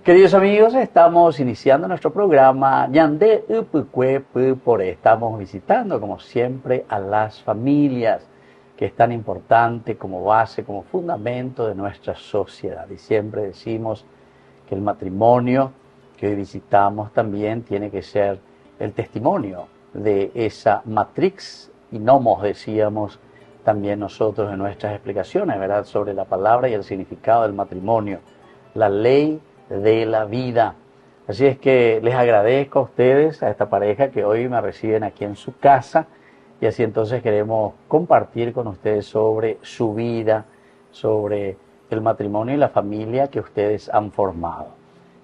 Queridos amigos, estamos iniciando nuestro programa Ñande Upukwe Pupore. Estamos visitando, como siempre, a las familias, que es tan importante como base, como fundamento de nuestra sociedad. Y siempre decimos que el matrimonio que hoy visitamos también tiene que ser el testimonio de esa matrix y nomos, decíamos también nosotros en nuestras explicaciones, ¿verdad?, sobre la palabra y el significado del matrimonio, la ley de la vida. Así es que les agradezco a ustedes, a esta pareja que hoy me reciben aquí en su casa, y así entonces queremos compartir con ustedes sobre su vida, sobre el matrimonio y la familia que ustedes han formado.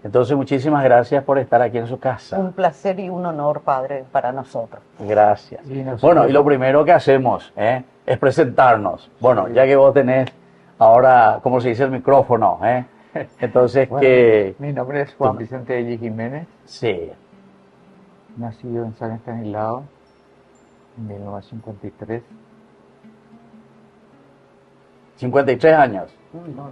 Entonces, muchísimas gracias por estar aquí en su casa. Un placer y un honor, Padre, para nosotros. Gracias. Bueno, y lo primero que hacemos es presentarnos. Bueno, ya que vos tenés ahora, como se dice, el micrófono, entonces bueno, que... Mi nombre es Juan Vicente Ellis Jiménez. Sí. Nacido en San Estanislao en 1953. 53 años.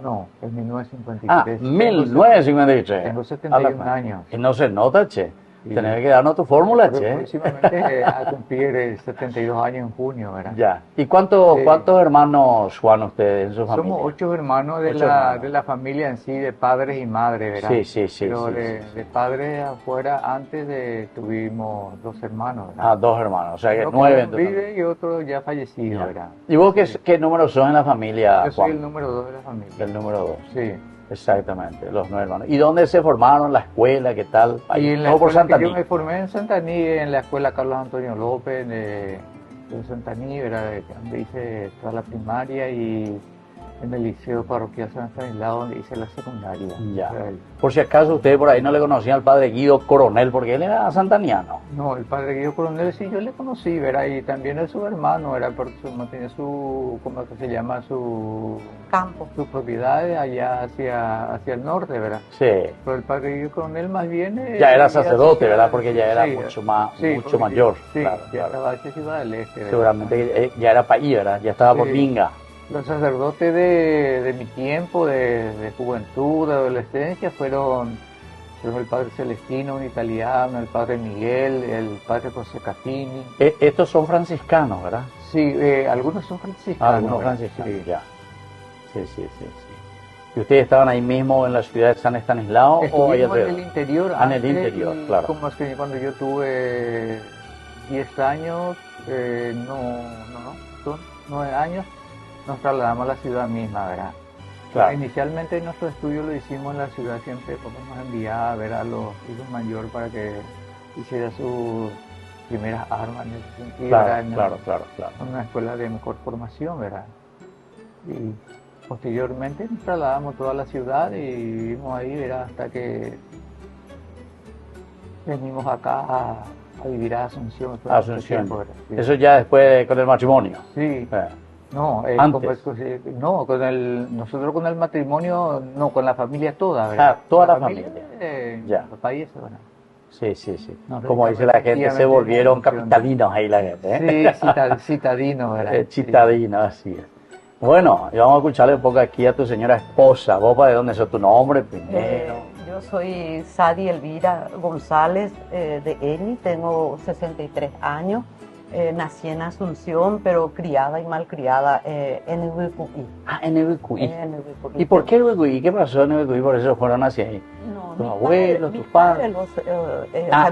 No, en 1953. Ah, 1953. Tengo 71 años. Y no se nota, che. Sí. Tenés que darnos tu fórmula, che. Próximamente a cumplir 72 años en junio, ¿verdad? Ya. ¿Y cuántos hermanos, Juan, ustedes en su familia? Somos 8 hermanos de la familia en sí, de padres y madres, ¿verdad? Sí. Pero sí, de padres afuera, tuvimos 2 hermanos, ¿verdad? Ah, 2 hermanos, o sea que Uno 9 que entonces. vive y otro ya fallecido, Ya. ¿verdad? ¿Y vos qué número sos en la familia, Yo soy Juan? el número 2 de la familia. El número 2. Sí. Exactamente, los 9 hermanos. ¿Y dónde se formaron? ¿La escuela? ¿Qué tal? Y en la Todo por escuela Santa que yo Anita. me formé en Santaní, en la escuela Carlos Antonio López de Santaní, ¿verdad? Donde hice toda la primaria, y en el liceo parroquial San Estanislao, donde hice la secundaria. Ya. O sea, Por si acaso ustedes por ahí no le conocían al padre Guido Coronel, porque él era santaniano. No, el padre Guido Coronel sí yo le conocí, ¿verdad? Y también es su hermano, ¿verdad? Porque mantenía ¿cómo que se llama? Campo. Sus propiedades allá hacia el norte, ¿verdad? Sí. Pero el padre Guido Coronel más bien... Ya era sacerdote, ¿verdad? Porque ya era sí, mucho porque mayor. Sí, Claro, ya claro. estaba hacia Ciudad del Este, ¿verdad? Seguramente ya era país, ¿verdad? Ya estaba por Sí. Minga. Los sacerdotes de mi tiempo, de juventud, de adolescencia, fueron el padre Celestino, un italiano, el padre Miguel, el padre José Catini. Estos son franciscanos, ¿verdad? Sí, algunos son franciscanos. Algunos ¿verdad? franciscanos, Sí. ya. Sí. ¿Y ustedes estaban ahí mismo en la ciudad de San Estanislao? o ahí Estuvimos en el alrededor? interior. Ah, en el antes, interior, y claro. Como es que cuando yo tuve 10 años, 9 años, nos trasladamos a la ciudad misma, ¿verdad? Claro. Inicialmente nuestro estudio lo hicimos en la ciudad, siempre porque nos enviaba a ver a los hijos mayores para que hiciera sus primeras armas en ese sentido, ¿verdad? Claro. En una escuela de mejor formación, ¿verdad? Y posteriormente nos trasladamos a toda la ciudad y vivimos ahí, ¿verdad? Hasta que venimos acá a vivir a Asunción. todo este Asunción. tiempo, ¿verdad? Sí. Eso ya después con el matrimonio. Sí. Eh, No, Antes. Nosotros con el matrimonio, no, con la familia toda, ¿verdad? Ah, toda la familia. Ya. Papá y eso, ¿verdad? Sí. No, Como dice la gente, se efectivamente, volvieron no funciona. capitalinos ahí la gente. Sí, citadino, ¿verdad? Chitadino, así es. Bueno, y vamos a escucharle un poco aquí a tu señora esposa. ¿Vos para de dónde sos tu nombre primero? Yo soy Sadi Elvira González de Eni, tengo 63 años. Nací en Asunción, pero criada y malcriada en Ubicuí. Ah, en Ubicuí. En Ubicuí. ¿Y por qué Ubicuí? ¿Qué pasó en Ubicuí? Por eso fueron hacia ahí. No, ¿Tus abuelos, tus padres?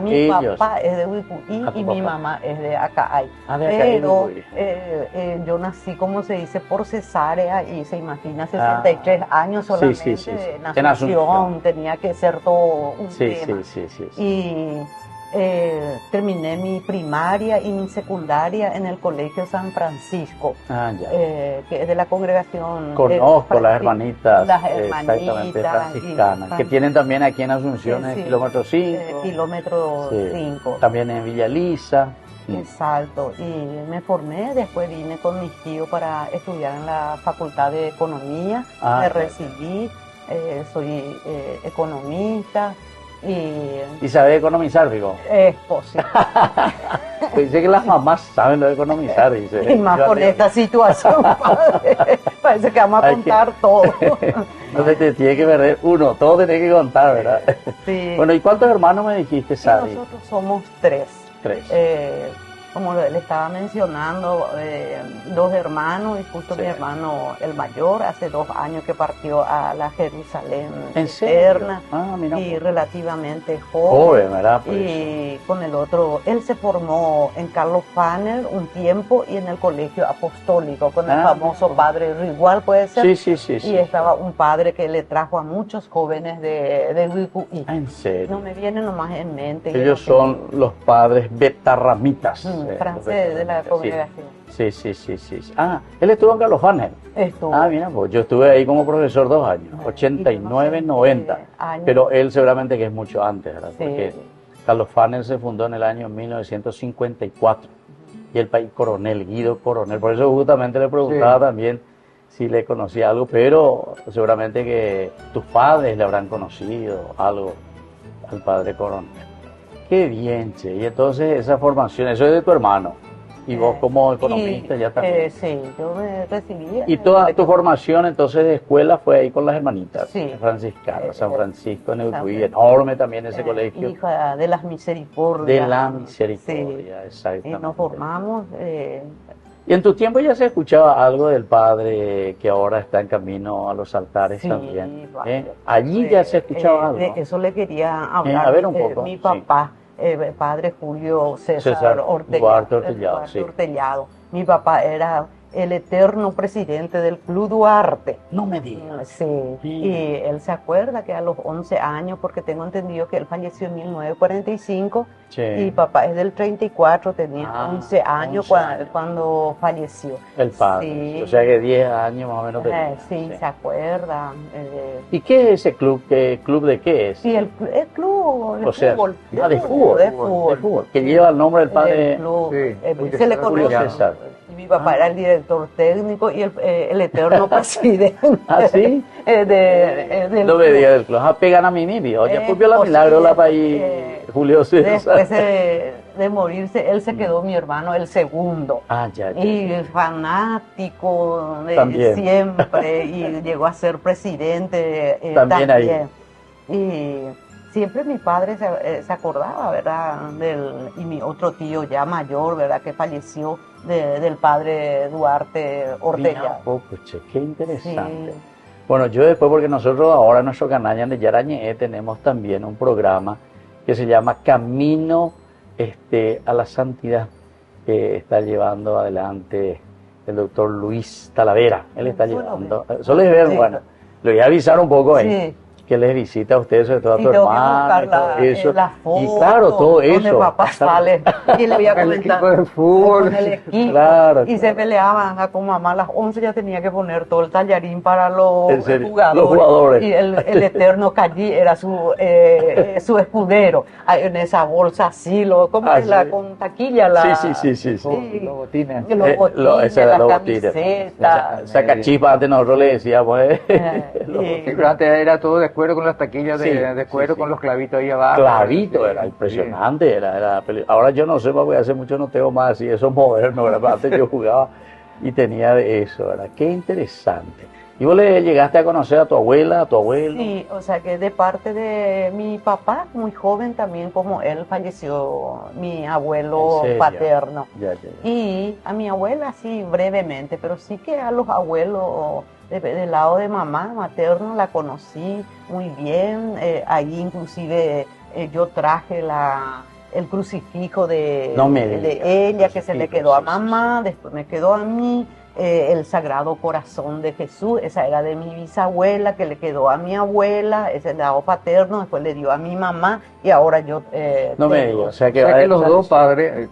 Mi ellos. papá es de Ubicuí Ah, tu y papá. mi mamá es de Acaay. Ah, de Acaay, Pero Ubicuí. yo nací, como se dice, por cesárea, y se imagina 63 años Sí, solamente sí. en En Asunción. Asunción. Tenía que ser todo un Sí. tema. Y terminé mi primaria y mi secundaria en el Colegio San Francisco, Ah, ya. que es de la congregación. Conozco las hermanitas, Las exactamente, hermanitas franciscanas, que tienen también aquí en Asunción, en el Sí, kilómetro 5, kilómetro Sí. 5. también en Villa Lisa. Exacto, y me formé, después vine con mis tíos para estudiar en la Facultad de Economía, Ah, me claro. recibí, soy economista y ¿Y sabe economizar, digo? es posible. Pues dice que las mamás saben lo de economizar, dice. Y más Yo con digo, esta situación, padre. Parece que vamos a Hay contar todo. No se te tiene que perder uno, todo tenés que contar, ¿verdad? Sí. Bueno, ¿y cuántos hermanos me dijiste, Y Sadi? nosotros somos tres. Tres. Como le estaba mencionando, dos hermanos, y justo Sí. mi hermano el mayor hace 2 años que partió a la Jerusalén ¿En serio? eterna, Ah, mira. y pues. relativamente Joven, ¿verdad? Por eso. Y con el otro, él se formó en Carlos Fanner un tiempo y en el colegio apostólico con el Ah, famoso mira. padre Rigual, puede ser. Sí, sí, sí. Y sí. estaba un padre que le trajo a muchos jóvenes de Guicuí. Ah, ¿en serio? No me viene nomás en mente. Ellos son los padres betarramitas. Francés de la sí. congregación. Sí, sí, sí, sí. Ah, él estuvo en Carlos Fanner. Estuvo. Ah, mira, pues yo estuve ahí como profesor 2 años, 89, 90. años. Pero él seguramente que es mucho antes, ¿verdad? Sí. Porque Carlos Fanner se fundó en el año 1954 y el país Coronel, Guido Coronel. Por eso justamente le preguntaba también si le conocía algo, pero seguramente que tus padres le habrán conocido algo al padre Coronel. Qué bien, che. Y entonces esa formación, eso es de tu hermano. Y vos como economista ya también. Sí, yo me recibí. Y toda tu formación entonces de escuela fue ahí con las hermanitas Sí. franciscanas, San Francisco en Uruguay, San- enorme también ese colegio. Hija de las misericordias. De la misericordia, Sí. exactamente. Y nos formamos. Y en tu tiempo ya se escuchaba algo del padre que ahora está en camino a los altares Sí, también. vale. Allí ya se escuchaba algo. De ¿no? eso le quería hablar. a ver un poco, Mi sí. papá, padre Julio César Duarte Ortellado, Duarte sí. Ortellado. Mi papá era el eterno presidente del Club Duarte. No me digas. Sí, Sí. y él se acuerda que a los 11 años, porque tengo entendido que él falleció en 1945, Sí. y papá es del 34, tenía Ah, 11 años 11 años. cuando falleció. El padre. Sí. O sea que 10 años más o menos tenía. Sí, se acuerda. ¿Y qué es ese club? ¿Qué club de qué es? Sí, el club de O sea, fútbol. de fútbol. De fútbol. De fútbol, que lleva el nombre del padre. El club, Sí, Julio se le César conoce. Julio César. Y mi papá era el director técnico y el eterno presidente. ¿Ah, sí? Del No me club. digas del club. Ah, pegan a mi niño. Oye, Es pues la milagro la país posible, Julio César. Después de morirse, él se quedó mi hermano el segundo. Ah, ya. Y fanático de También. siempre, y llegó a ser presidente También ahí. Y siempre mi padre se acordaba, ¿verdad? Y mi otro tío ya mayor, ¿verdad? Que falleció del padre Duarte Mira Ortega. un poco, che, qué interesante. Sí. Bueno, yo después, porque nosotros ahora en nuestro canal de Yarañé tenemos también un programa que se llama Camino a la Santidad, que está llevando adelante el doctor Luis Talavera. Él está Solo llevando. ver. Solo es ver, Sí. bueno, le voy a avisar un poco ahí. Sí. Que les visita a ustedes, sobre todo a Y tu tengo que hermana, buscar y todo eso. la foto Y claro, todo donde eso. papá sale. Y le voy a El comentar. equipo de fútbol. Con el equipo. Claro, Y se claro. peleaban con mamá a las 11, ya tenía que poner todo el tallarín para los ¿En serio? jugadores. Los jugadores. Y el eterno Callí era su escudero. En esa bolsa así, ¿cómo Ah, es la sí. con taquilla? La, Sí. Los botines. Los botines, Esa era las la botines. camisetas. Esa cachipa antes nosotros le decíamos. Y- Sí, pero antes era todo de cuero con las taquillas Sí, de cuero sí, con sí. los clavitos ahí abajo. Clavito, Sí, era sí. impresionante. Ahora yo no sé, porque hace mucho no tengo más así, eso es moderno, ¿verdad? Antes yo jugaba y tenía de eso, ¿verdad? Qué interesante. ¿Y vos le llegaste a conocer a tu abuela, a tu abuelo? Sí, o sea que de parte de mi papá, muy joven también como él, falleció mi abuelo ¿En serio? paterno. Ya. Y a mi abuela sí, brevemente, pero sí que a los abuelos del lado de mamá materno la conocí muy bien. Ahí inclusive yo traje el crucifijo No me de digas, ella, el que se le crucifijo, quedó a sí, sí. mamá, después me quedó a mí. El Sagrado Corazón de Jesús, esa era de mi bisabuela, que le quedó a mi abuela, ese el lado paterno, después le dio a mi mamá, y ahora yo No me tengo. digas, o sea O sea que que los dos padres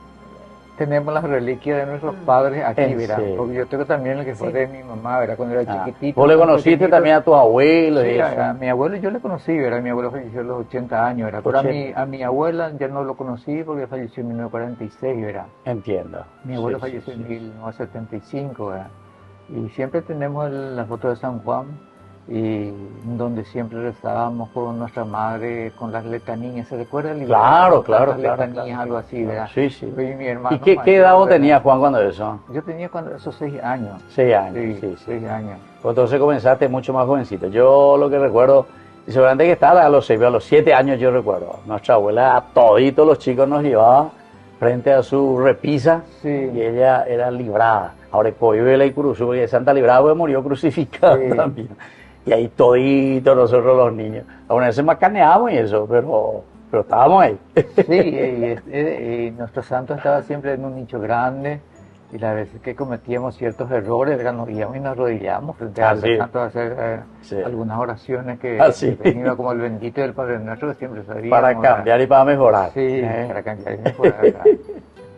tenemos las reliquias de nuestros padres aquí, ¿En ¿verdad? serio? Porque yo tengo también el que fue Sí. de mi mamá, ¿verdad? Cuando era Ah, chiquitito. vos le tan conociste pequeñito. también a tus abuelos y Sí, eso. a mi abuelo yo le conocí, ¿verdad? Mi abuelo falleció a los 80 años, ¿verdad? Pero 80. a mi abuela ya no lo conocí porque falleció en 1946, ¿verdad? Entiendo. Mi abuelo Sí, falleció sí, en sí. 1975, ¿verdad? Y siempre tenemos la foto de San Juan y donde siempre rezábamos con nuestra madre, con las letanías. ¿Se recuerda el libro? Claro, Las letanías, algo así, ¿verdad? Sí, sí. Yo y mi hermano. ¿Y qué edad vos tenías, Juan, cuando eso? Yo tenía cuando esos 6 años. 6 años, sí. 6 años. Pues entonces comenzaste mucho más jovencito. Yo lo que recuerdo, y seguramente que estaba a los 6, a los 7 años yo recuerdo. Nuestra abuela a toditos los chicos nos llevaba frente a su repisa, Sí. y ella era librada. Ahora Coibela y Cruz, porque Santa Librada pues, murió crucificada Sí. también. Y ahí toditos nosotros los niños. Algunas veces macaneábamos y eso, pero estábamos ahí. Sí, y nuestro santo estaba siempre en un nicho grande, y las veces que cometíamos ciertos errores, nos íbamos y nos arrodillábamos frente al sí. santo a hacer Sí. algunas oraciones que Sí. venía como el bendito del Padre Nuestro, que siempre sabíamos. Para cambiar y para mejorar. Sí, para cambiar y mejorar.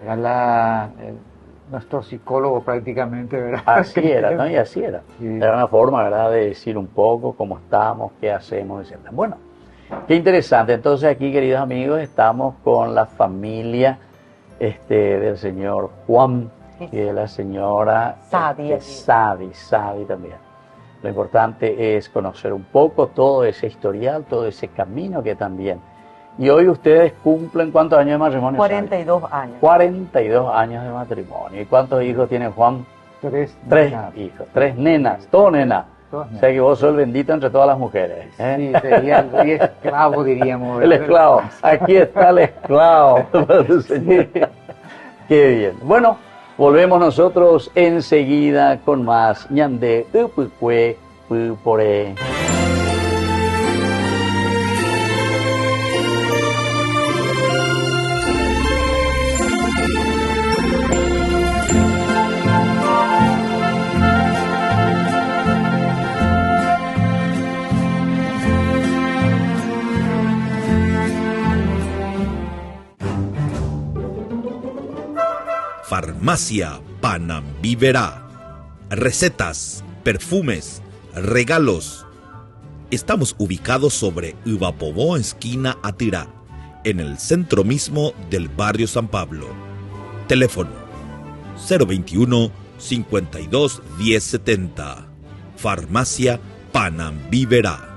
Era nuestro psicólogo prácticamente, ¿verdad? Así era, ¿no? Y así era. Sí. Era una forma, ¿verdad?, de decir un poco cómo estamos, qué hacemos, etc. Bueno, qué interesante. Entonces aquí, queridos amigos, estamos con la familia del señor Juan y de la señora Sadi. Sadi también. Lo importante es conocer un poco todo ese historial, todo ese camino que también. Y hoy ustedes cumplen, ¿cuántos años de matrimonio? 42 años. 42 años de matrimonio. ¿Y cuántos hijos tiene Juan? 3 hijos, 3 nenas, todo nena. Todas O nenas. sea que vos sos el bendito entre todas las mujeres. ¿eh? Sí, sería el esclavo, diríamos. El ¿verdad? esclavo, aquí está el esclavo. Señor. Qué bien. Bueno, volvemos nosotros enseguida con más Ñande Upukwe Pupore. Farmacia Panambiverá. Recetas, perfumes, regalos. Estamos ubicados sobre Uvapobó, esquina Atirá, en el centro mismo del barrio San Pablo. Teléfono 021 52 1070. Farmacia Panambiverá.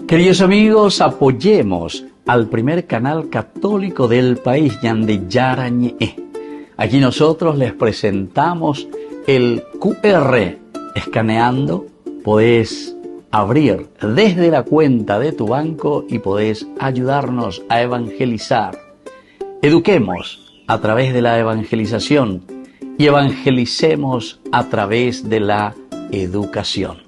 Queridos amigos, apoyemos al primer canal católico del país, Ñande Yarañe. Aquí nosotros les presentamos el QR. Escaneando, podés abrir desde la cuenta de tu banco y podés ayudarnos a evangelizar. Eduquemos a través de la evangelización y evangelicemos a través de la educación.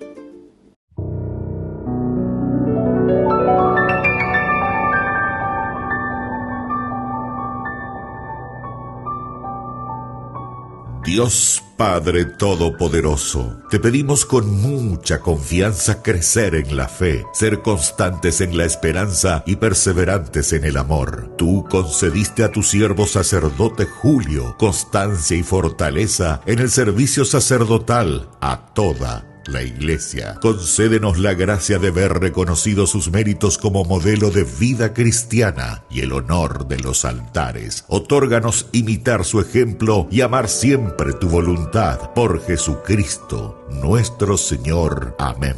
Dios Padre Todopoderoso, te pedimos con mucha confianza crecer en la fe, ser constantes en la esperanza y perseverantes en el amor. Tú concediste a tu siervo sacerdote Julio constancia y fortaleza en el servicio sacerdotal a toda la Iglesia. Concédenos la gracia de ver reconocidos sus méritos como modelo de vida cristiana y el honor de los altares. Otórganos imitar su ejemplo y amar siempre tu voluntad. Por Jesucristo, nuestro Señor. Amén.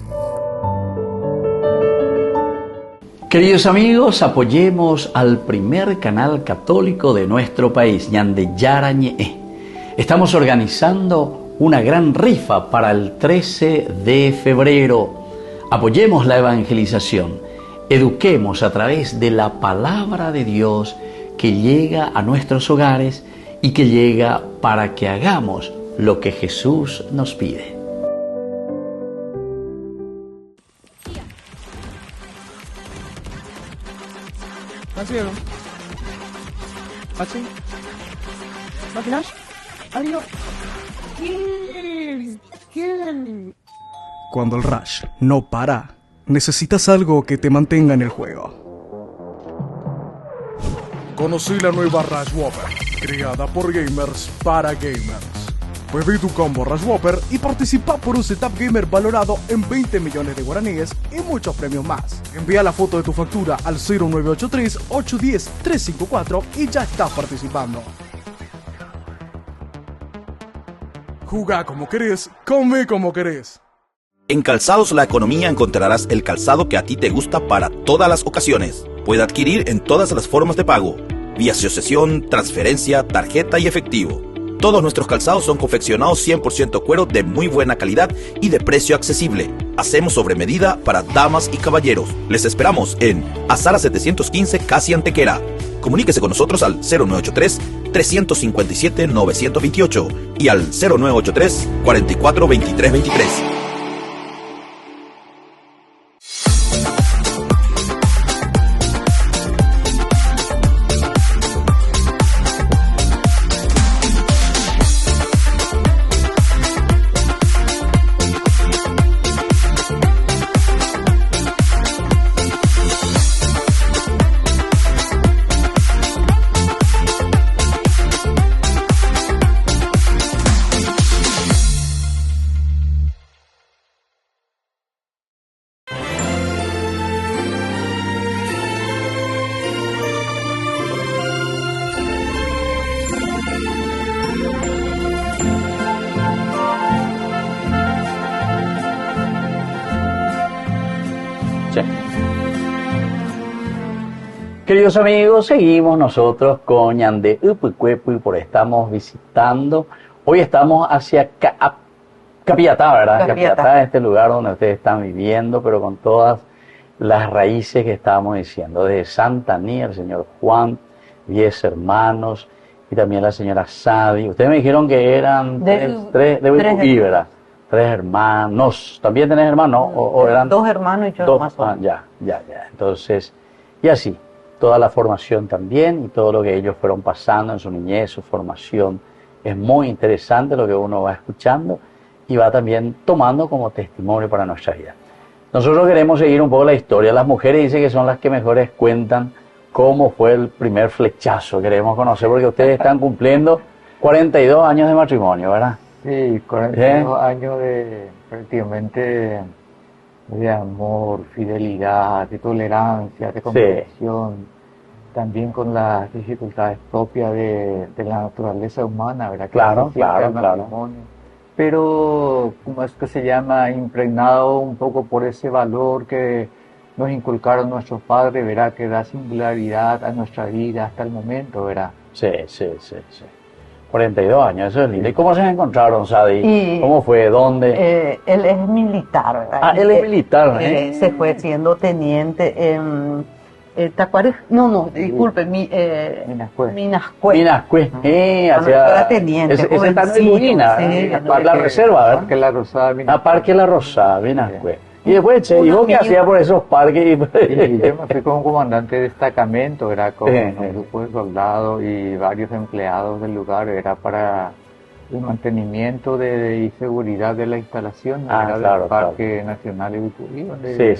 Queridos amigos, apoyemos al primer canal católico de nuestro país, Ñande Yarañe. Estamos organizando una gran rifa para el 13 de febrero. Apoyemos la evangelización. Eduquemos a través de la palabra de Dios que llega a nuestros hogares y que llega para que hagamos lo que Jesús nos pide. Nacieron. ¿Así? ¿Máquinas? ¿Adiós? Cuando el rush no para, necesitas algo que te mantenga en el juego. Conocí la nueva Rush Whopper, creada por gamers para gamers. Pedí tu combo Rush Whopper y participa por un setup gamer valorado en 20 millones de guaraníes y muchos premios más. Envía la foto de tu factura al 0983-810-354 y ya estás participando. Jugá como querés, come como querés. En Calzados La Economía encontrarás el calzado que a ti te gusta para todas las ocasiones. Puede adquirir en todas las formas de pago, vía asociación, transferencia, tarjeta y efectivo. Todos nuestros calzados son confeccionados 100% cuero de muy buena calidad y de precio accesible. Hacemos sobre medida para damas y caballeros. Les esperamos en Azara 715, Casi Antequera. Comuníquese con nosotros al 0983-357-928 y al 0983-442323. Queridos amigos, seguimos nosotros con Ñande Upucuepu y por ahí estamos visitando. Hoy estamos hacia Capiatá, ¿verdad? Capiatá, este lugar donde ustedes están viviendo, pero con todas las raíces que estábamos diciendo. Desde Santa Anía, el señor Juan, 10 hermanos, y también la señora Sadi. Ustedes me dijeron que eran tres de Upuí, ¿verdad? 3 hermanos. ¿También tenés hermanos? ¿O eran 2 hermanos y yo más. Ya. Entonces, y así. Toda la formación también y todo lo que ellos fueron pasando en su niñez, su formación. Es muy interesante lo que uno va escuchando y va también tomando como testimonio para nuestra vida. Nosotros queremos seguir un poco la historia. Las mujeres dicen que son las que mejores cuentan cómo fue el primer flechazo. Queremos conocer porque ustedes están cumpliendo 42 años de matrimonio, ¿verdad? Sí, 42 años de prácticamente de amor, fidelidad, de tolerancia, de comprensión, también con las dificultades propias de la naturaleza humana, ¿verdad? Claro. Pero, ¿cómo es que se llama? Impregnado un poco por ese valor que nos inculcaron nuestros padres, ¿verdad? Que da singularidad a nuestra vida hasta el momento, ¿verdad? Sí. 42 años, eso es lindo. ¿Y cómo se encontraron, Sadi? ¿Cómo fue? ¿Dónde? Él es militar, ¿verdad? Ah, él es militar, ¿eh? Se fue siendo teniente en Tacuares. No, disculpe, Minascue. Hacia teniente. Ese está en Luina, la reserva, ¿verdad? Parque La Rosada, Minascue. Parque La Rosada, Minascue. Y después, ¿y vos qué hacías por esos parques? Y yo me fui como comandante de destacamento, era con un grupo de soldados y varios empleados del lugar, era para el mantenimiento y seguridad de la instalación del Parque Nacional de Upuí, donde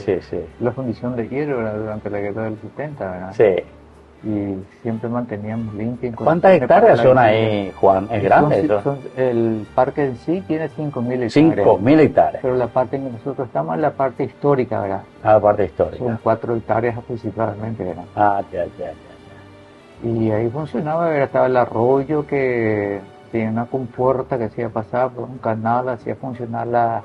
la fundición de hierro era durante la guerra del 70, ¿verdad? Sí. Y siempre manteníamos limpio. ¿Cuántas hectáreas son ahí, Juan? ¿Es grande eso? El parque en sí tiene 5.000 hectáreas. 5.000 hectáreas. Pero la parte en que nosotros estamos es la parte histórica, ¿verdad? La parte histórica. Son 4 hectáreas aproximadamente, ¿verdad? Ya. Y ahí funcionaba, ¿verdad? Estaba el arroyo que tenía una compuerta que hacía pasar por un canal, hacía funcionar la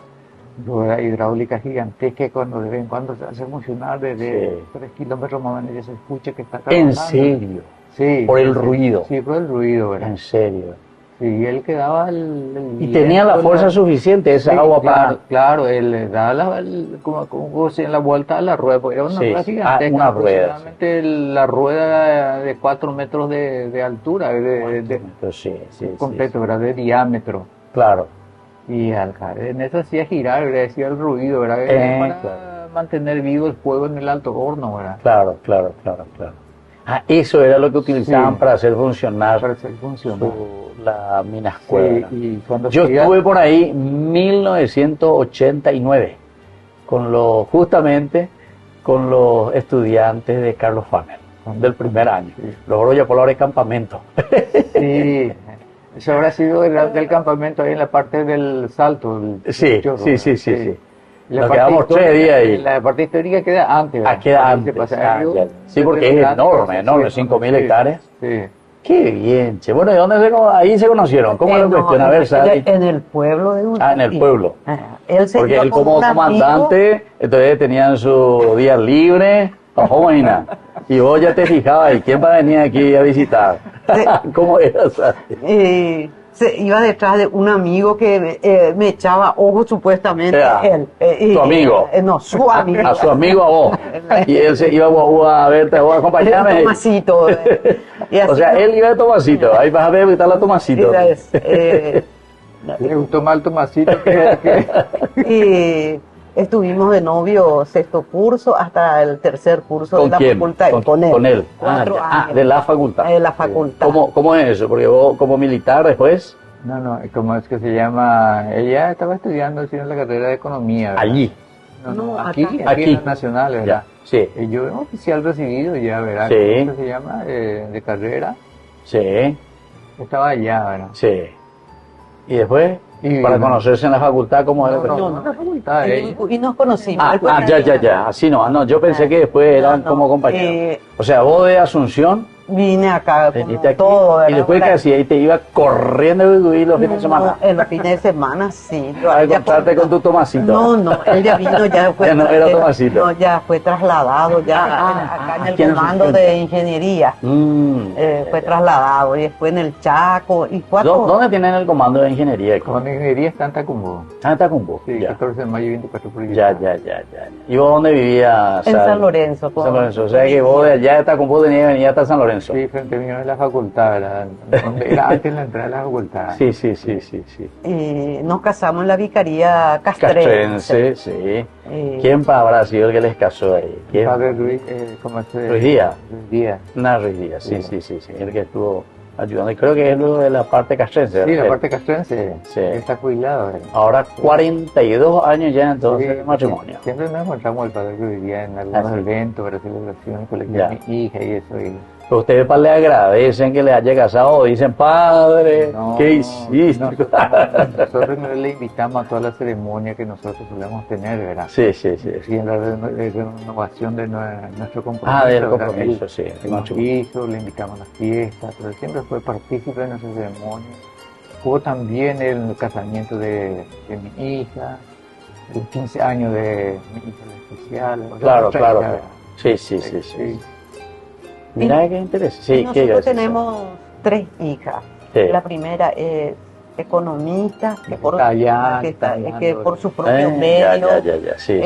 rueda hidráulica gigantesca que cuando de vez en cuando se hace funcionar desde 3 kilómetros más o menos ya se escucha que está trabajando. ¿En serio? Sí. Por el ruido. Sí, por el ruido, ¿verdad? En serio. Sí, él quedaba y tenía la fuerza suficiente esa agua para... Claro, él le daba como si en la vuelta a la rueda, porque era una rueda gigantesca. Una rueda. Aproximadamente la rueda de 4 metros de altura, completo, ¿verdad? De diámetro. Claro. Y en eso hacía girar, decía el ruido, ¿verdad? Para mantener vivo el fuego en el alto horno, ¿verdad? Claro. Eso era lo que utilizaban para hacer funcionar. La Minascue. Sí, yo estuve por ahí en 1989 justamente con los estudiantes de Carlos Famer del primer año. Los Oroya Polar de campamento. Sí. Eso habrá sido del campamento ahí en la parte del Salto. Sí. Nos quedamos 3 días ahí. La parte histórica queda antes, ¿verdad? Queda antes. Sí, porque es enorme, 5.000 hectáreas. Sí. Qué bien, che. Bueno, ¿y dónde ahí se conocieron? ¿Cómo la cuestión? A ver, Sally. En el pueblo de Ah, en el pueblo. Él se Porque iba él con como un amigo. comandante, entonces tenían su día libre. Ojo, Marina. Y vos ya te fijabas, ¿y quién va a venir aquí a visitar? ¿Cómo era, Sally? Se iba detrás de un amigo que me echaba ojos supuestamente él. ¿Tu amigo? No, su amigo. A su amigo, a vos. Y él se iba a verte, a acompañarme. Tomasito. Y así O sea, él iba de Tomasito. Ahí vas a ver visitar a Tomasito. Le gustó más el Tomasito y estuvimos de novio sexto curso hasta el tercer curso de la quién? facultad. Con él. Con él. 4 años. De la facultad. De la facultad. ¿Cómo es eso? Porque vos como militar después, No, ¿cómo es que se llama? Ella estaba estudiando en la carrera de economía, ¿verdad? allí. No, acá. aquí en las nacionales, ¿verdad? Ya, sí. Y yo era oficial recibido ya, ¿verdad? Sí. ¿Cómo se llama? De carrera. Sí, Estaba allá, ¿verdad? sí. Y después, Y- para conocerse en la facultad, ¿cómo era? No, en la facultad, ella. Y nos conocimos. Ya. Así no. No, yo pensé que después eran como compañeros. O sea, vos de Asunción, Vine acá como viniste aquí, todo. y después que hacía, y te iba corriendo y los fines de semana. En los fines de semana, sí. A encontrarte con tu Tomasito. No, él ya vino, ya fue. Ya no era Tomasito. No, ya fue trasladado, acá en aquí el en comando Asunción. de ingeniería. Fue trasladado y después en el Chaco. Y ¿Dónde tienen el comando de ingeniería? Con ingeniería está en Tacumbo. Ah, está con vos. Sí, Ya. 14 de mayo y 24 por Ya. ¿Y vos dónde vivías? En Sal? San Lorenzo. San Lorenzo. O sea que vos de allá de Tacumbó tenías que venir hasta San Lorenzo. Sí, frente mío de la facultad, ¿verdad? Donde era antes la entrada de la facultad. Sí. Y nos casamos en la vicaría castrense. Castrense, sí. ¿Quién habrá sido el que les casó ahí? ¿Quién? Padre Ruiz, ¿cómo se Ruiz Díaz. Ruiz Díaz. No, Ruiz Díaz, sí. El que estuvo ayudando. Y creo que es lo de la parte castrense. Sí, ¿verdad? la parte castrense. Sí. Está jubilado, ¿verdad? Ahora 42 años ya entonces Sí, de matrimonio. Siempre nos encontramos el padre Ruiz Díaz en algunos sí. eventos, para celebraciones, colegio Ya. de mi hija y eso. Y Ustedes le agradecen que le haya casado o dicen, padre, ¿qué hiciste? Nosotros no le invitamos a toda la ceremonia que nosotros solemos tener, ¿verdad? Sí. Y en la renovación de nuestro compromiso. Ah, del ¿verdad? compromiso, sí. Que nos hizo, le invitamos a las fiestas, pero siempre fue partícipe de nuestra ceremonia. Hubo también el casamiento de mi hija, los 15 años de mi hija la especial. o sea, Claro. nuestra hija, ¿verdad? Sí. Mira qué interesante. Sí, Nosotros tenemos 3 hijas. Sí. La primera es economista, que por, Está allá, que está que por sus propios Ya, medios sí.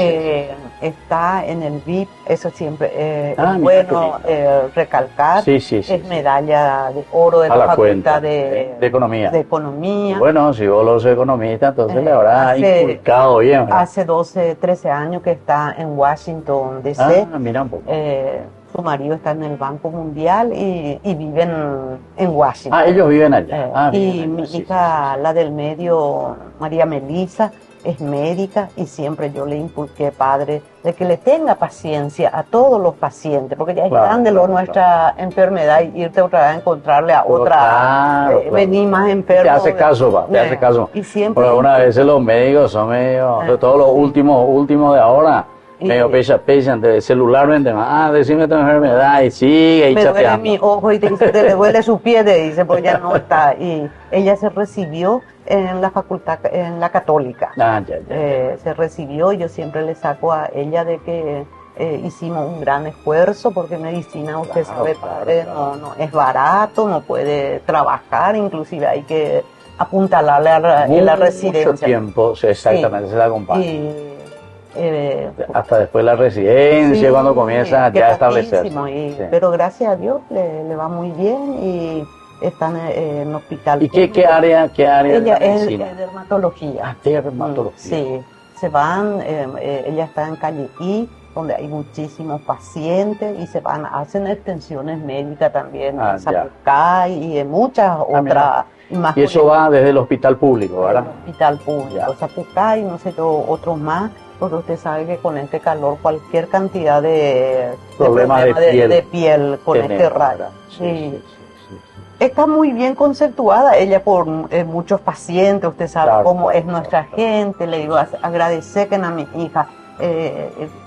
está en el VIP. Eso siempre es Mira bueno qué lindo. recalcar. Sí. Es medalla de oro de A la la cuenta, Facultad de Economía. de Economía. Bueno, si vos lo sos economista, entonces le habrá hace- inculcado bien. ¿verdad? Hace 12, 13 años que está en Washington, D.C. Mira un poco. Su marido está en el Banco Mundial y viven en Washington. Ellos viven allá. Y viven mi allá, sí, hija, la del medio, María Melisa, es médica y siempre yo le inculqué, padre, de que le tenga paciencia a todos los pacientes, porque ya es Claro, grande nuestra enfermedad y irte otra vez a encontrarle a otra, Claro. venir más enfermo. Te hace caso, te hace caso. Y siempre. Porque algunas veces los médicos son medio, sobre todo los últimos de ahora, medio pesan de celularmente, decime tu enfermedad y sigue y me duele chateando. mi ojo y te dice, te le duele su pie, te dice, porque ya no está. Y ella se recibió en la facultad, en la católica. Ya. Se recibió y yo siempre le saco a ella de que hicimos un gran esfuerzo porque medicina, usted sabe, padre, claro. no es barato, no puede trabajar, inclusive hay que apuntalarle en la residencia. Mucho tiempo, sí, exactamente, Sí. se la acompaña. Y, Hasta después la residencia, sí, cuando comienza qué ya a establecerse. poquísimo, Sí. Pero gracias a Dios le va muy bien y están en hospital. ¿Y qué área Ella de la es medicina? dermatología. Dermatología. Sí, se van, ella está en Calle I, donde hay muchísimos pacientes y se van, hacen extensiones médicas también en Zapucay y en muchas otras. Y eso va desde el hospital público, ¿verdad? Hospital público, Zapucay, no sé yo, otros más, porque usted sabe que con este calor cualquier cantidad de problemas de piel con este rayo. Sí. Está muy bien conceptuada ella por muchos pacientes, usted sabe Claro, cómo claro, es nuestra gente, le digo, agradecen a mi hija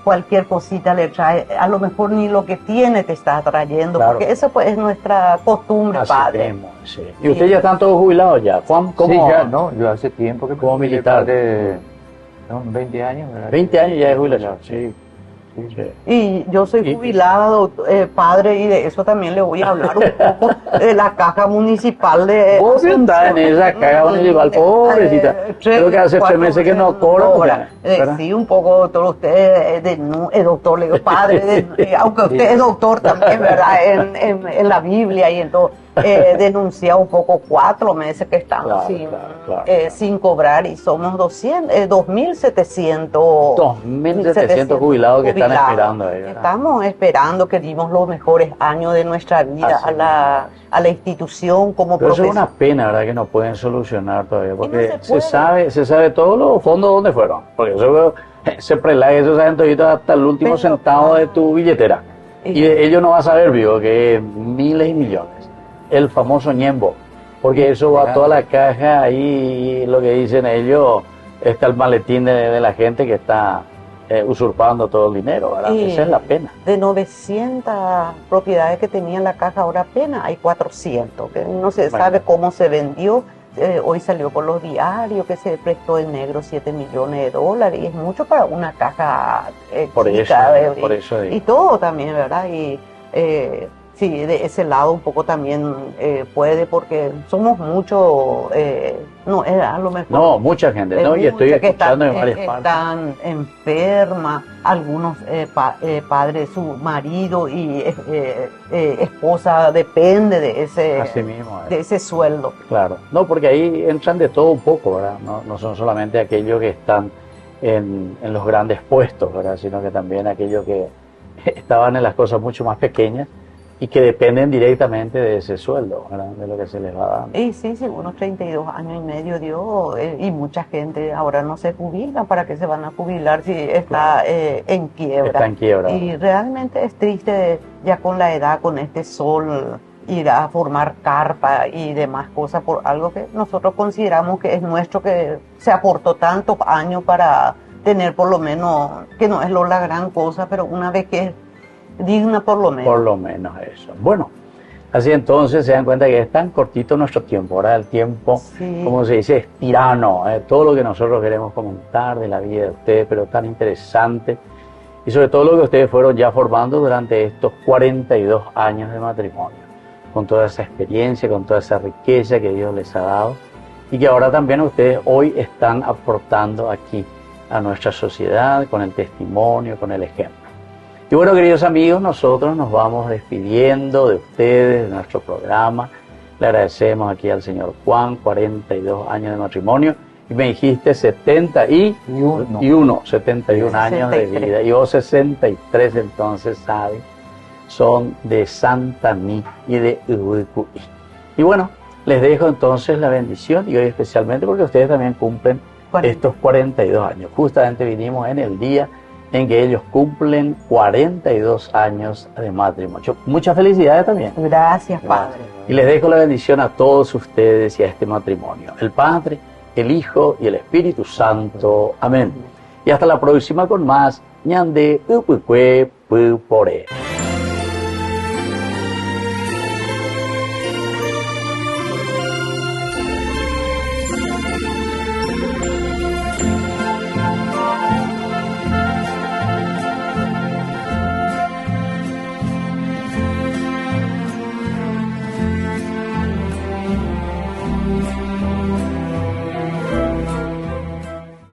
cualquier cosita le trae, a lo mejor ni lo que tiene te está trayendo, Claro. porque esa pues es nuestra costumbre, Así padre. mismo, sí. ¿Y ustedes ya están todos jubilados ya? Juan, ¿cómo? Sí, ya, no, yo hace tiempo que Como me jubilé, militar. padre, son 20 años, ¿verdad? 20 años ya de jubilación. Sí, sí, Sí. Y yo soy Y- jubilado, padre, y de eso también le voy a hablar un poco, de la caja municipal de... Vos que estás en esa caja municipal, pobrecita. Creo que hace 3 meses que no cobra. ¿Verdad? Sí, un poco, doctor, usted es doctor, le digo, padre, aunque usted es doctor también, ¿verdad? En la Biblia y en todo, denuncia un poco 4 meses que estamos Claro, sin, claro. sin cobrar y somos 2.700 2.700 jubilados que están esperando ahí, ¿verdad? Estamos esperando que dimos los mejores años de nuestra vida Así a la institución como Pero eso es una profesor. pena, ¿verdad? Que no pueden solucionar todavía, porque no se puede. se sabe todos los fondos dónde fueron. Porque eso se prelaga, eso saben toditos hasta el último Pero, centavo de tu billetera. Y ellos no van a saber, vivo, que es miles y millones. El famoso ñembo. Porque eso va a toda la caja y lo que dicen ellos, está el maletín de la gente que está usurpando todo el dinero, ¿verdad? Y Esa es la pena. de 900 propiedades que tenía en la caja, ahora apenas hay 400, que no se Bueno. sabe cómo se vendió. Hoy salió por los diarios que se prestó en negro 7 millones de dólares, y es mucho para una caja Por chica, eso, por eso digo. y todo también, ¿verdad? Y sí, de ese lado un poco también puede, porque somos muchos, no, a lo mejor... No, mucha gente, ¿no? Y estoy muchas que escuchando en están, varias partes. están enfermas, algunos padres, su marido y esposa depende de Así mismo, de ese sueldo. claro. No, porque ahí entran de todo un poco, ¿verdad? No son solamente aquellos que están en los grandes puestos, ¿verdad? Sino que también aquellos que estaban en las cosas mucho más pequeñas y que dependen directamente de ese sueldo, ¿verdad? De lo que se les va dando. Y sí, unos 32 años y medio dio, y mucha gente ahora no se jubila. ¿Para qué se van a jubilar si está en quiebra? Está en quiebra. Y realmente es triste ya con la edad, con este sol, ir a formar carpa y demás cosas por algo que nosotros consideramos que es nuestro, que se aportó tantos años para tener por lo menos, que no es la gran cosa, pero una vez que es digna por lo menos. Por lo menos eso. Bueno, así entonces se dan cuenta que es tan cortito nuestro tiempo. Ahora el tiempo, Sí. como se dice, es tirano. Todo lo que nosotros queremos comentar de la vida de ustedes, pero tan interesante. Y sobre todo lo que ustedes fueron ya formando durante estos 42 años de matrimonio. Con toda esa experiencia, con toda esa riqueza que Dios les ha dado. Y que ahora también ustedes hoy están aportando aquí a nuestra sociedad con el testimonio, con el ejemplo. Y bueno, queridos amigos, nosotros nos vamos despidiendo de ustedes, de nuestro programa. Le agradecemos aquí al señor Juan, 42 años de matrimonio. Y me dijiste 71 años de 63. vida. Y vos 63, entonces, ¿sabes? Son de Santa Ní y de Urucuy. Y bueno, les dejo entonces la bendición, y hoy especialmente porque ustedes también cumplen 40. estos 42 años. Justamente vinimos en el día en que ellos cumplen 42 años de matrimonio. Muchas felicidades también. Gracias, Padre. Y les dejo la bendición a todos ustedes y a este matrimonio. El Padre, el Hijo y el Espíritu Santo. Amén. Y hasta la próxima con más Ñande Upukwe Pupore.